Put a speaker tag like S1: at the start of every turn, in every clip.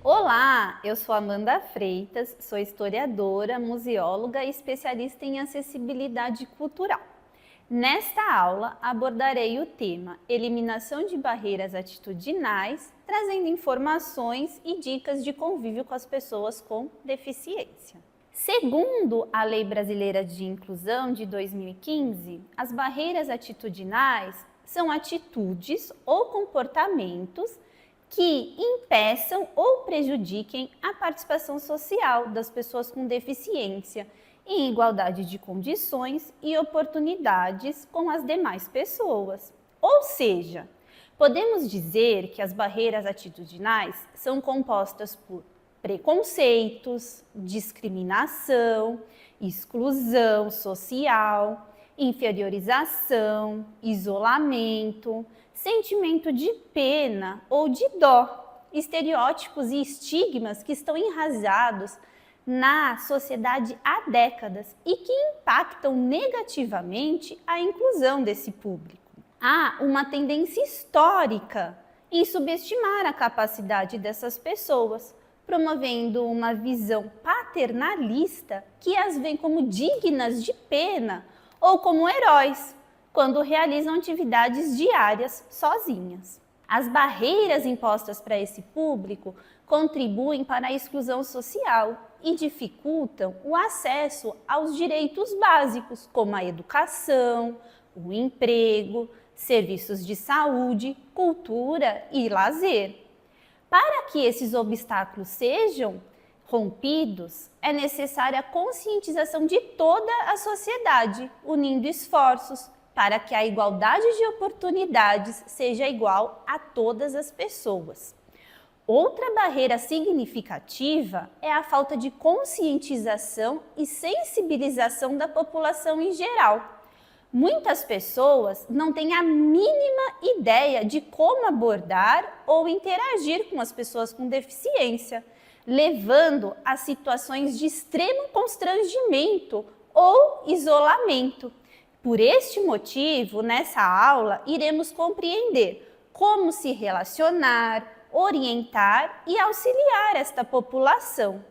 S1: Olá, eu sou Amanda Freitas, sou historiadora, museóloga e especialista em acessibilidade cultural. Nesta aula, abordarei o tema Eliminação de barreiras atitudinais, trazendo informações e dicas de convívio com as pessoas com deficiência. Segundo a Lei Brasileira de Inclusão de 2015, as barreiras atitudinais são atitudes ou comportamentos que impeçam ou prejudiquem a participação social das pessoas com deficiência em igualdade de condições e oportunidades com as demais pessoas. Ou seja, podemos dizer que as barreiras atitudinais são compostas por preconceitos, discriminação, exclusão social, inferiorização, isolamento, sentimento de pena ou de dó, estereótipos e estigmas que estão enraizados na sociedade há décadas e que impactam negativamente a inclusão desse público. Há uma tendência histórica em subestimar a capacidade dessas pessoas, promovendo uma visão paternalista que as vê como dignas de pena ou como heróis, quando realizam atividades diárias sozinhas. As barreiras impostas para esse público contribuem para a exclusão social e dificultam o acesso aos direitos básicos, como a educação, o emprego, serviços de saúde, cultura e lazer. Para que esses obstáculos sejam rompidos, é necessária a conscientização de toda a sociedade, unindo esforços para que a igualdade de oportunidades seja igual a todas as pessoas. Outra barreira significativa é a falta de conscientização e sensibilização da população em geral. Muitas pessoas não têm a mínima ideia de como abordar ou interagir com as pessoas com deficiência, levando a situações de extremo constrangimento ou isolamento. Por este motivo, nessa aula, iremos compreender como se relacionar, orientar e auxiliar esta população.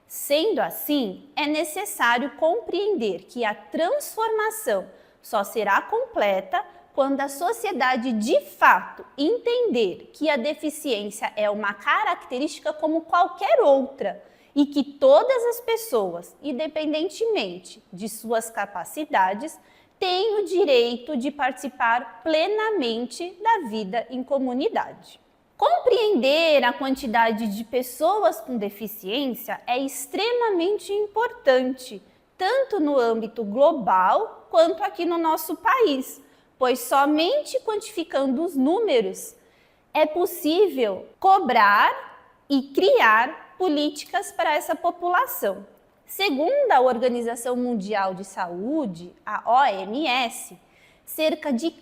S1: Sendo assim, é necessário compreender que a transformação só será completa quando a sociedade de fato entender que a deficiência é uma característica como qualquer outra e que todas as pessoas, independentemente de suas capacidades, têm o direito de participar plenamente da vida em comunidade. Compreender a quantidade de pessoas com deficiência é extremamente importante, tanto no âmbito global quanto aqui no nosso país, pois somente quantificando os números é possível cobrar e criar políticas para essa população. Segundo a Organização Mundial de Saúde, a OMS, cerca de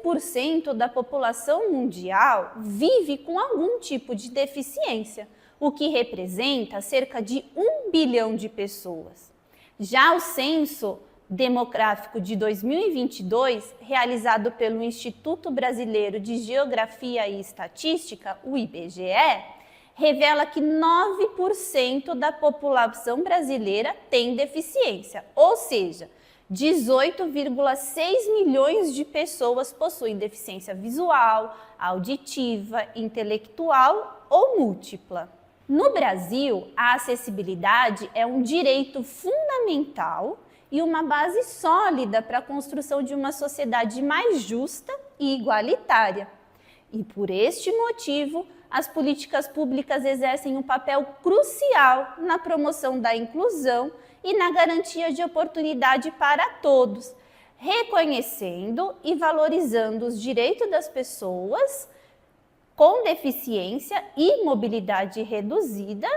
S1: 15% da população mundial vive com algum tipo de deficiência, o que representa cerca de 1 bilhão de pessoas. Já o Censo Demográfico de 2022, realizado pelo Instituto Brasileiro de Geografia e Estatística, o IBGE, revela que 9% da população brasileira tem deficiência, ou seja, 18,6 milhões de pessoas possuem deficiência visual, auditiva, intelectual ou múltipla. No Brasil, a acessibilidade é um direito fundamental e uma base sólida para a construção de uma sociedade mais justa e igualitária. E por este motivo, as políticas públicas exercem um papel crucial na promoção da inclusão e na garantia de oportunidade para todos, reconhecendo e valorizando os direitos das pessoas com deficiência e mobilidade reduzida,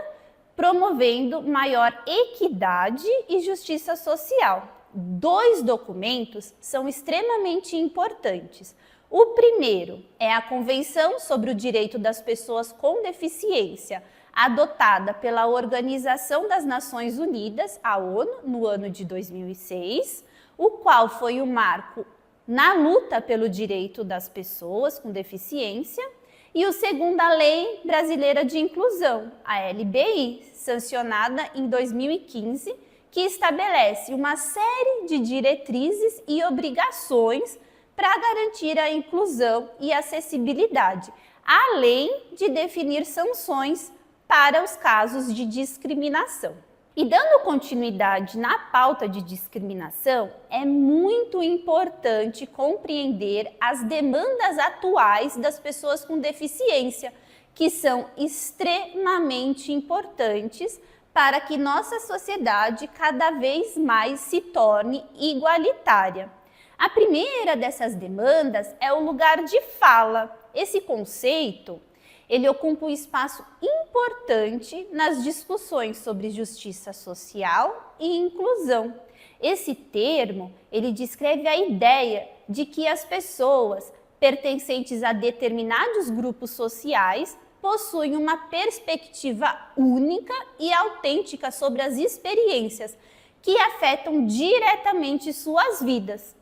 S1: promovendo maior equidade e justiça social. 2 documentos são extremamente importantes. O primeiro é a Convenção sobre o Direito das Pessoas com Deficiência, adotada pela Organização das Nações Unidas, a ONU, no ano de 2006, o qual foi o marco na luta pelo direito das pessoas com deficiência, E o segundo, a Lei Brasileira de Inclusão, a LBI, sancionada em 2015, que estabelece uma série de diretrizes e obrigações para garantir a inclusão e acessibilidade, além de definir sanções para os casos de discriminação. E dando continuidade na pauta de discriminação, é muito importante compreender as demandas atuais das pessoas com deficiência, que são extremamente importantes para que nossa sociedade cada vez mais se torne igualitária. A primeira dessas demandas é o lugar de fala. Esse conceito, ele ocupa um espaço importante nas discussões sobre justiça social e inclusão. Esse termo, ele descreve a ideia de que as pessoas pertencentes a determinados grupos sociais possuem uma perspectiva única e autêntica sobre as experiências que afetam diretamente suas vidas.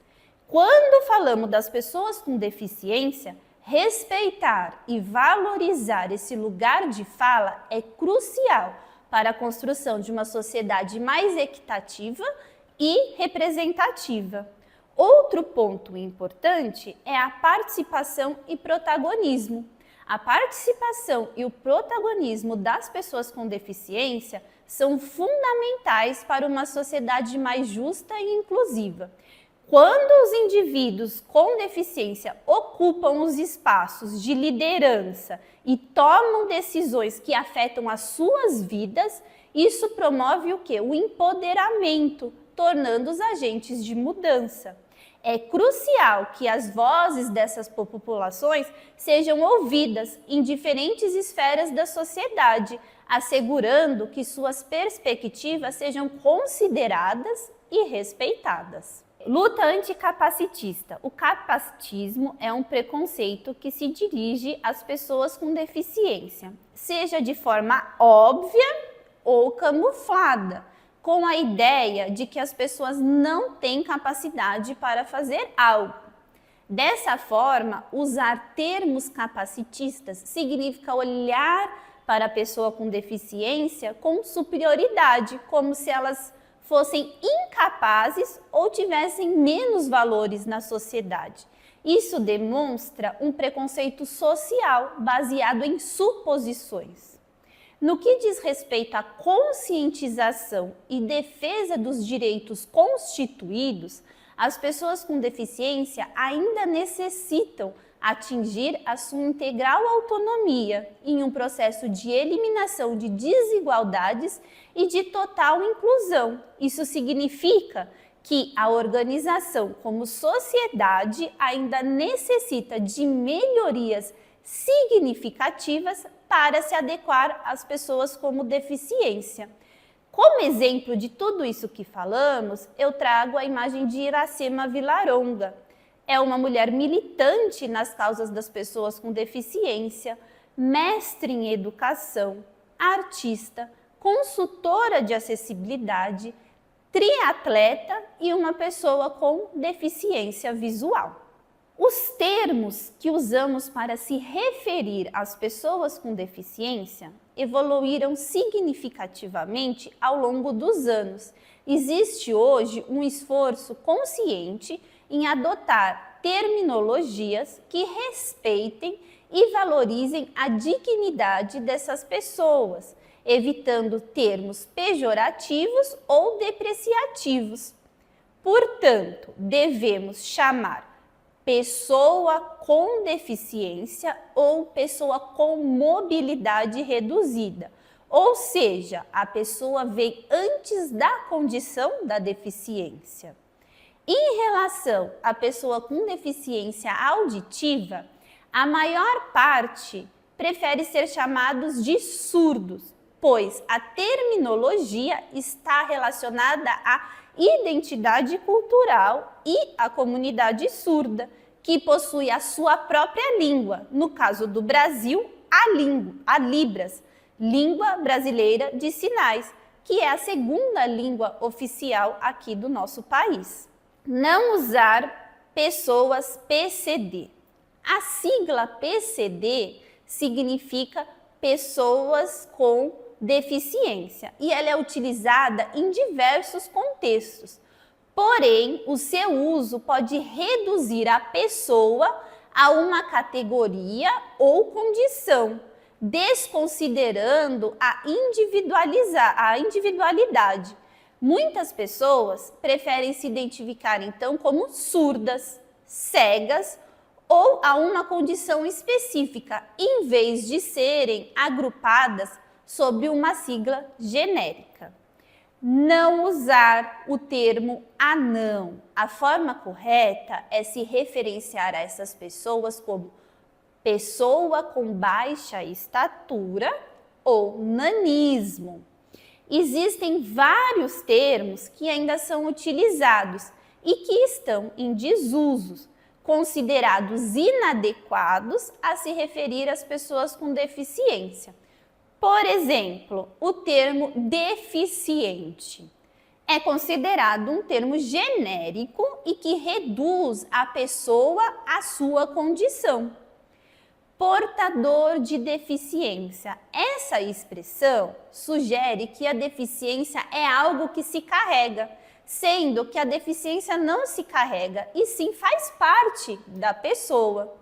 S1: Quando falamos das pessoas com deficiência, respeitar e valorizar esse lugar de fala é crucial para a construção de uma sociedade mais equitativa e representativa. Outro ponto importante é a participação e protagonismo. A participação e o protagonismo das pessoas com deficiência são fundamentais para uma sociedade mais justa e inclusiva. Quando os indivíduos com deficiência ocupam os espaços de liderança e tomam decisões que afetam as suas vidas, isso promove o quê? O empoderamento, tornando os agentes de mudança. É crucial que as vozes dessas populações sejam ouvidas em diferentes esferas da sociedade, assegurando que suas perspectivas sejam consideradas e respeitadas. Luta anticapacitista. O capacitismo é um preconceito que se dirige às pessoas com deficiência, seja de forma óbvia ou camuflada, com a ideia de que as pessoas não têm capacidade para fazer algo. Dessa forma, usar termos capacitistas significa olhar para a pessoa com deficiência com superioridade, como se elas fossem incapazes ou tivessem menos valores na sociedade. Isso demonstra um preconceito social baseado em suposições. No que diz respeito à conscientização e defesa dos direitos constituídos, as pessoas com deficiência ainda necessitam atingir a sua integral autonomia em um processo de eliminação de desigualdades e de total inclusão. Isso significa que a organização como sociedade ainda necessita de melhorias significativas para se adequar às pessoas com deficiência. Como exemplo de tudo isso que falamos, eu trago a imagem de Iracema Vilaronga. É uma mulher militante nas causas das pessoas com deficiência, mestre em educação, artista, consultora de acessibilidade, triatleta e uma pessoa com deficiência visual. Os termos que usamos para se referir às pessoas com deficiência evoluíram significativamente ao longo dos anos. Existe hoje um esforço consciente em adotar terminologias que respeitem e valorizem a dignidade dessas pessoas, evitando termos pejorativos ou depreciativos. Portanto, devemos chamar pessoa com deficiência ou pessoa com mobilidade reduzida, ou seja, a pessoa vem antes da condição da deficiência. Em relação à pessoa com deficiência auditiva, a maior parte prefere ser chamados de surdos, pois a terminologia está relacionada à identidade cultural e à comunidade surda, que possui a sua própria língua, no caso do Brasil, a Libras, Língua Brasileira de Sinais, que é a segunda língua oficial aqui do nosso país. Não usar pessoas PCD. A sigla PCD significa pessoas com deficiência e ela é utilizada em diversos contextos. Porém, o seu uso pode reduzir a pessoa a uma categoria ou condição, desconsiderando a individualidade. Muitas pessoas preferem se identificar então como surdas, cegas ou a uma condição específica, em vez de serem agrupadas sob uma sigla genérica. Não usar o termo anão. A forma correta é se referenciar a essas pessoas como pessoa com baixa estatura ou nanismo. Existem vários termos que ainda são utilizados e que estão em desuso, considerados inadequados a se referir às pessoas com deficiência. Por exemplo, o termo deficiente é considerado um termo genérico e que reduz a pessoa à sua condição. Portador de deficiência. Essa expressão sugere que a deficiência é algo que se carrega, sendo que a deficiência não se carrega e sim faz parte da pessoa.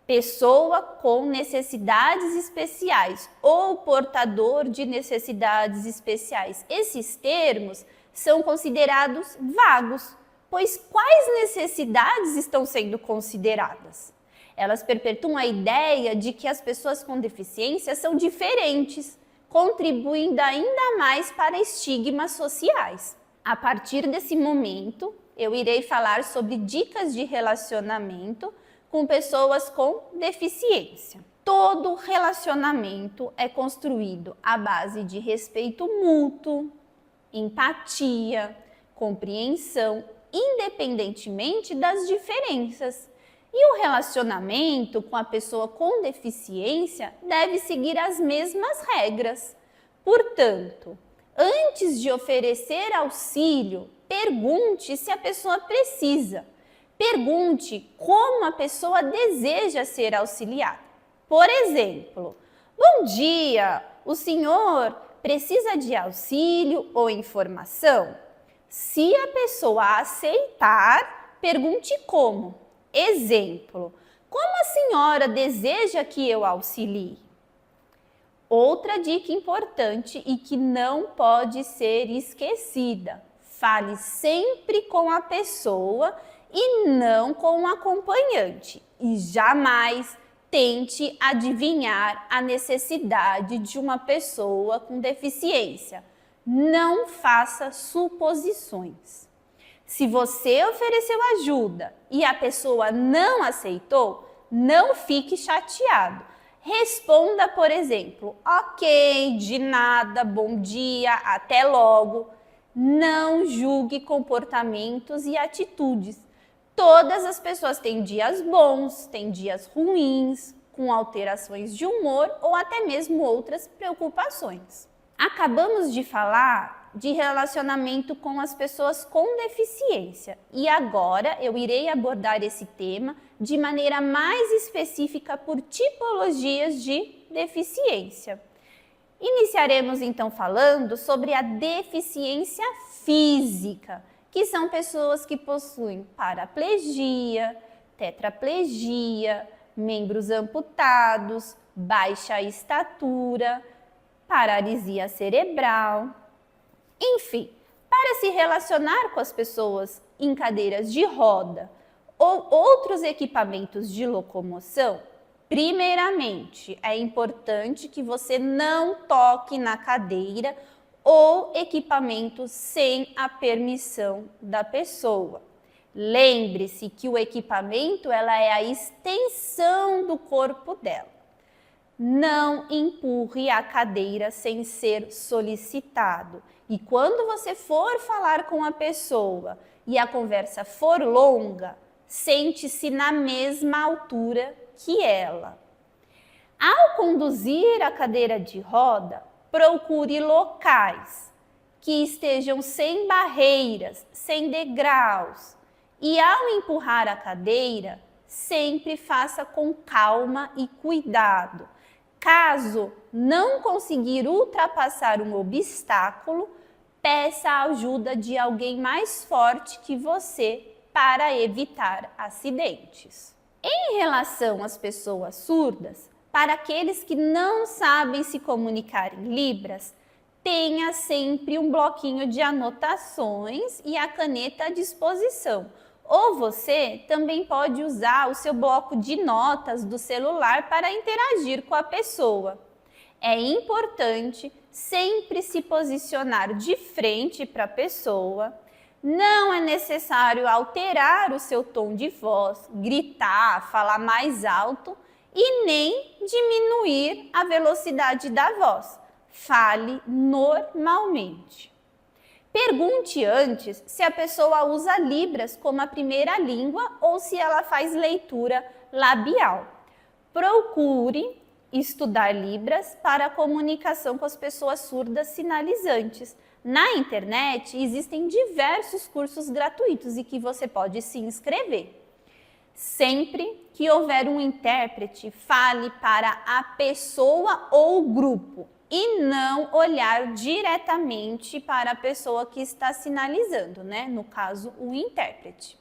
S1: Pessoa com necessidades especiais ou portador de necessidades especiais. Esses termos são considerados vagos, pois quais necessidades estão sendo consideradas? Elas perpetuam a ideia de que as pessoas com deficiência são diferentes, contribuindo ainda mais para estigmas sociais. A partir desse momento, eu irei falar sobre dicas de relacionamento com pessoas com deficiência. Todo relacionamento é construído à base de respeito mútuo, empatia, compreensão, independentemente das diferenças. E o relacionamento com a pessoa com deficiência deve seguir as mesmas regras. Portanto, antes de oferecer auxílio, pergunte se a pessoa precisa. Pergunte como a pessoa deseja ser auxiliada. Por exemplo, bom dia, o senhor precisa de auxílio ou informação? Se a pessoa aceitar, pergunte como. Exemplo, como a senhora deseja que eu auxilie? Outra dica importante e que não pode ser esquecida: fale sempre com a pessoa e não com o acompanhante, e jamais tente adivinhar a necessidade de uma pessoa com deficiência. Não faça suposições. Se você ofereceu ajuda e a pessoa não aceitou, não fique chateado. Responda, por exemplo, ok, de nada, bom dia, até logo. Não julgue comportamentos e atitudes. Todas as pessoas têm dias bons, têm dias ruins, com alterações de humor ou até mesmo outras preocupações. Acabamos de falar de relacionamento com as pessoas com deficiência e agora eu irei abordar esse tema de maneira mais específica por tipologias de deficiência. Iniciaremos então falando sobre a deficiência física, que são pessoas que possuem paraplegia, tetraplegia, membros amputados, baixa estatura, paralisia cerebral. Enfim, para se relacionar com as pessoas em cadeiras de roda ou outros equipamentos de locomoção, primeiramente, é importante que você não toque na cadeira ou equipamento sem a permissão da pessoa. Lembre-se que o equipamento ela é a extensão do corpo dela. Não empurre a cadeira sem ser solicitado. E quando você for falar com a pessoa e a conversa for longa, sente-se na mesma altura que ela. Ao conduzir a cadeira de roda, procure locais que estejam sem barreiras, sem degraus. E ao empurrar a cadeira, sempre faça com calma e cuidado. Caso não conseguir ultrapassar um obstáculo, peça a ajuda de alguém mais forte que você para evitar acidentes. Em relação às pessoas surdas, para aqueles que não sabem se comunicar em Libras, tenha sempre um bloquinho de anotações e a caneta à disposição. Ou você também pode usar o seu bloco de notas do celular para interagir com a pessoa. É importante sempre se posicionar de frente para a pessoa. Não é necessário alterar o seu tom de voz, gritar, falar mais alto e nem diminuir a velocidade da voz. Fale normalmente. Pergunte antes se a pessoa usa Libras como a primeira língua ou se ela faz leitura labial. Procure estudar Libras para a comunicação com as pessoas surdas sinalizantes. Na internet existem diversos cursos gratuitos e que você pode se inscrever. Sempre que houver um intérprete, fale para a pessoa ou grupo e não olhar diretamente para a pessoa que está sinalizando, né? No caso, o intérprete.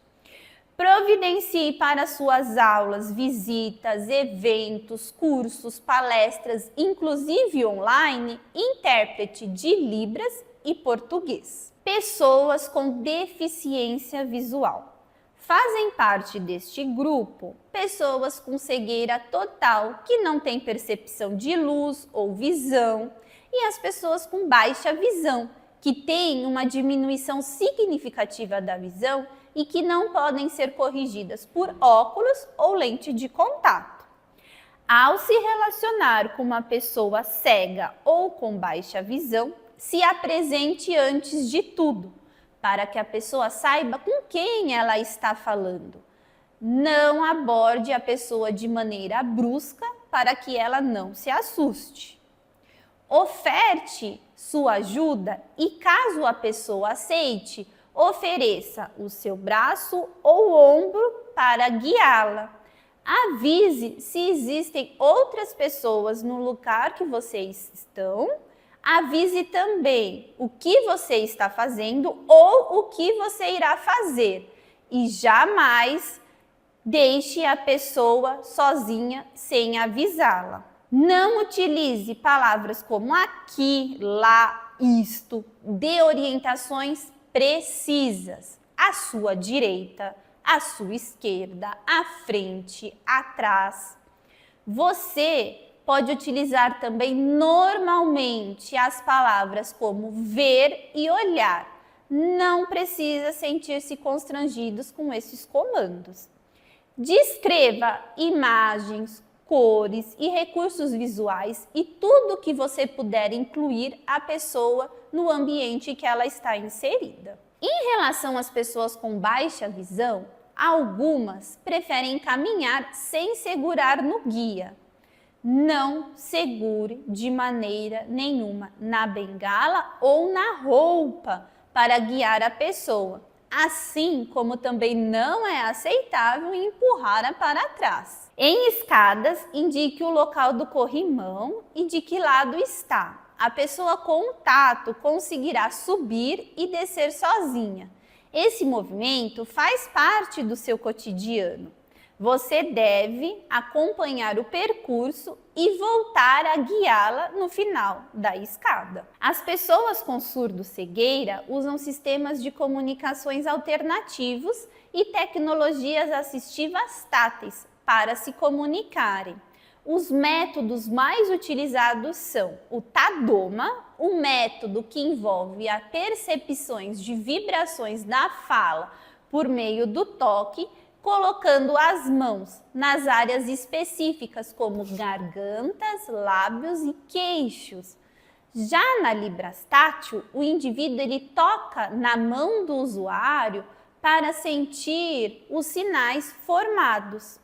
S1: Providencie para suas aulas, visitas, eventos, cursos, palestras, inclusive online, intérprete de Libras e português. Pessoas com deficiência visual. Fazem parte deste grupo pessoas com cegueira total, que não têm percepção de luz ou visão, e as pessoas com baixa visão, que têm uma diminuição significativa da visão e que não podem ser corrigidas por óculos ou lente de contato. Ao se relacionar com uma pessoa cega ou com baixa visão, se apresente antes de tudo, para que a pessoa saiba com quem ela está falando. Não aborde a pessoa de maneira brusca para que ela não se assuste. Oferte sua ajuda e, caso a pessoa aceite, ofereça o seu braço ou ombro para guiá-la. Avise se existem outras pessoas no lugar que vocês estão. Avise também o que você está fazendo ou o que você irá fazer. E jamais deixe a pessoa sozinha sem avisá-la. Não utilize palavras como aqui, lá, isto. Dê orientações precisas. À sua direita, à sua esquerda, à frente, atrás. Você pode utilizar também normalmente as palavras como ver e olhar. Não precisa sentir-se constrangidos com esses comandos. Descreva imagens, cores e recursos visuais e tudo que você puder incluir a pessoa no ambiente que ela está inserida. Em relação às pessoas com baixa visão, algumas preferem caminhar sem segurar no guia. Não segure de maneira nenhuma na bengala ou na roupa para guiar a pessoa, assim como também não é aceitável empurrar-a para trás. Em escadas, indique o local do corrimão e de que lado está. A pessoa com o tato conseguirá subir e descer sozinha. Esse movimento faz parte do seu cotidiano. Você deve acompanhar o percurso e voltar a guiá-la no final da escada. As pessoas com surdo-cegueira usam sistemas de comunicações alternativos e tecnologias assistivas táteis para se comunicarem. Os métodos mais utilizados são o Tadoma, um método que envolve as percepções de vibrações da fala por meio do toque, colocando as mãos nas áreas específicas como gargantas, lábios e queixos. Já na Libras tátil, o indivíduo ele toca na mão do usuário para sentir os sinais formados.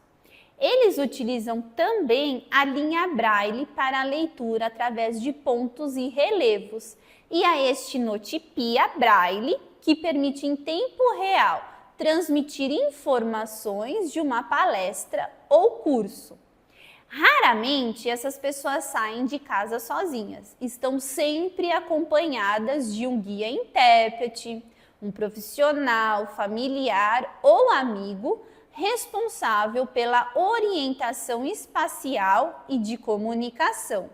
S1: Eles utilizam também a linha Braille para a leitura através de pontos e relevos e a estenotipia Braille, que permite em tempo real transmitir informações de uma palestra ou curso. Raramente essas pessoas saem de casa sozinhas, estão sempre acompanhadas de um guia intérprete, um profissional, familiar ou amigo responsável pela orientação espacial e de comunicação.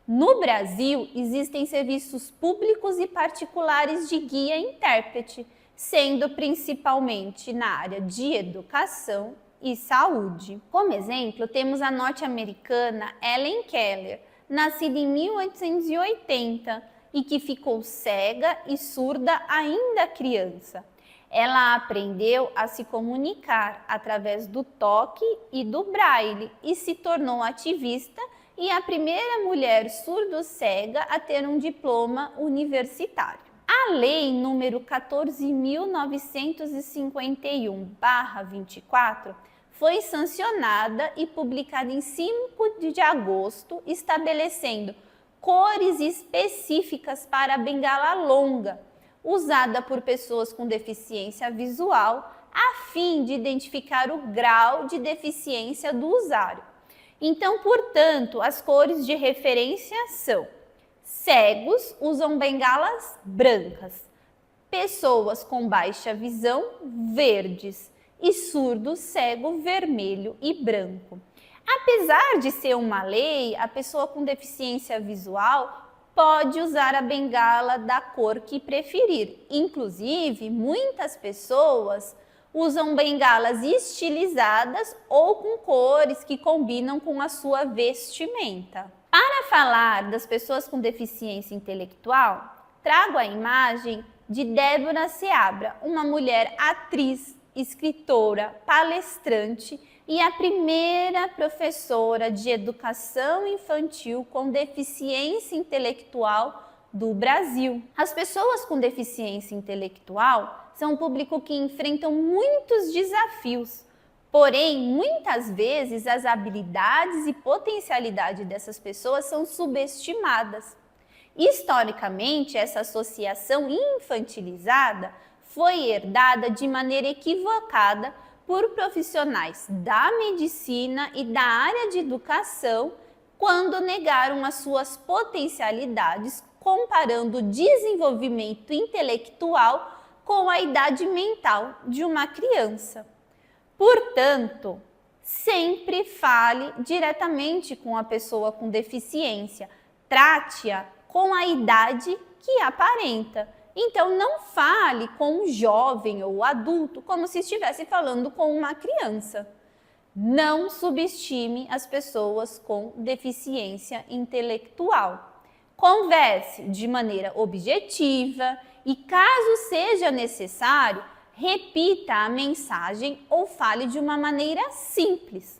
S1: No Brasil, existem serviços públicos e particulares de guia intérprete, sendo principalmente na área de educação e saúde. Como exemplo, temos a norte-americana Helen Keller, nascida em 1880 e que ficou cega e surda ainda criança. Ela aprendeu a se comunicar através do toque e do braille e se tornou ativista e a primeira mulher surdo-cega a ter um diploma universitário. A Lei número 14.951/24 foi sancionada e publicada em 5 de agosto, estabelecendo cores específicas para a bengala longa, usada por pessoas com deficiência visual, a fim de identificar o grau de deficiência do usuário. Então, portanto, as cores de referência são: cegos usam bengalas brancas, pessoas com baixa visão, verdes, e surdo cego, vermelho e branco. Apesar de ser uma lei, a pessoa com deficiência visual pode usar a bengala da cor que preferir. Inclusive, muitas pessoas usam bengalas estilizadas ou com cores que combinam com a sua vestimenta. Para falar das pessoas com deficiência intelectual, trago a imagem de Débora Seabra, uma mulher atriz, escritora, palestrante e a primeira professora de educação infantil com deficiência intelectual do Brasil. As pessoas com deficiência intelectual são um público que enfrentam muitos desafios, porém, muitas vezes as habilidades e potencialidade dessas pessoas são subestimadas. Historicamente, essa associação infantilizada foi herdada de maneira equivocada por profissionais da medicina e da área de educação quando negaram as suas potencialidades, comparando o desenvolvimento intelectual com a idade mental de uma criança. Portanto, sempre fale diretamente com a pessoa com deficiência, trate-a com a idade que aparenta. Então, não fale com um jovem ou adulto como se estivesse falando com uma criança. Não subestime as pessoas com deficiência intelectual. Converse de maneira objetiva e, caso seja necessário, repita a mensagem ou fale de uma maneira simples.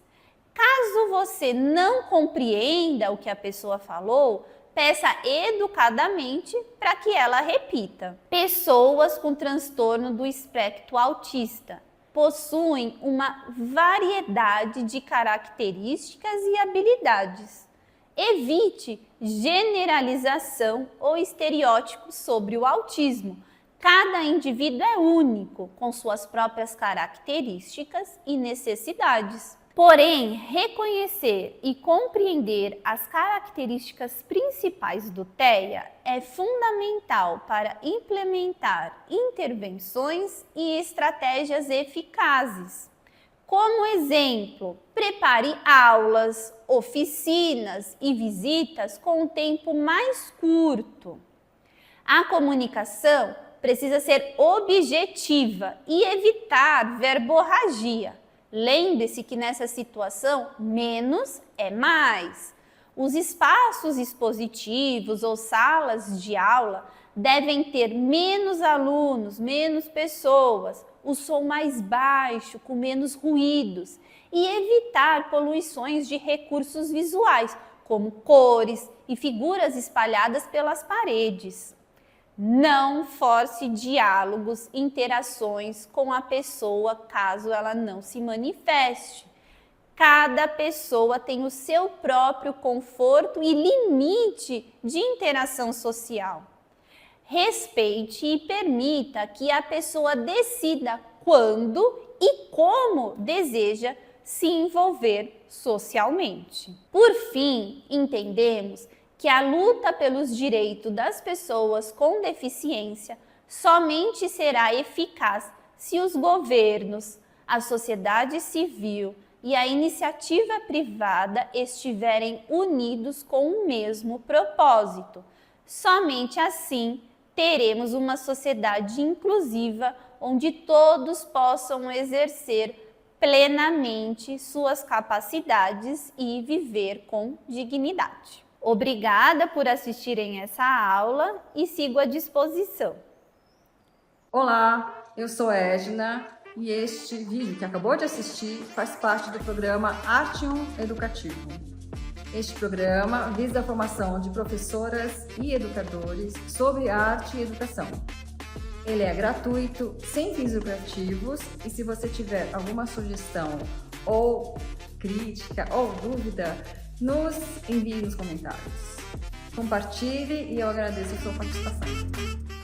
S1: Caso você não compreenda o que a pessoa falou, peça educadamente para que ela repita. Pessoas com transtorno do espectro autista possuem uma variedade de características e habilidades. Evite generalização ou estereótipos sobre o autismo. Cada indivíduo é único, com suas próprias características e necessidades. Porém, reconhecer e compreender as características principais do TEA é fundamental para implementar intervenções e estratégias eficazes. Como exemplo, prepare aulas, oficinas e visitas com um tempo mais curto. A comunicação precisa ser objetiva e evitar verborragia. Lembre-se que nessa situação, menos é mais. Os espaços expositivos ou salas de aula devem ter menos alunos, menos pessoas, o som mais baixo, com menos ruídos e evitar poluições de recursos visuais, como cores e figuras espalhadas pelas paredes. Não force diálogos, interações com a pessoa caso ela não se manifeste. Cada pessoa tem o seu próprio conforto e limite de interação social. Respeite e permita que a pessoa decida quando e como deseja se envolver socialmente. Por fim, entendemos que a luta pelos direitos das pessoas com deficiência somente será eficaz se os governos, a sociedade civil e a iniciativa privada estiverem unidos com o mesmo propósito. Somente assim teremos uma sociedade inclusiva onde todos possam exercer plenamente suas capacidades e viver com dignidade. Obrigada por assistirem essa aula e sigo à disposição.
S2: Olá, eu sou Edna e este vídeo que acabou de assistir faz parte do programa Artium Educativo. Este programa visa a formação de professoras e educadores sobre arte e educação. Ele é gratuito, sem fins lucrativos, e se você tiver alguma sugestão ou crítica ou dúvida, nos envie nos comentários. Compartilhe e eu agradeço a sua participação.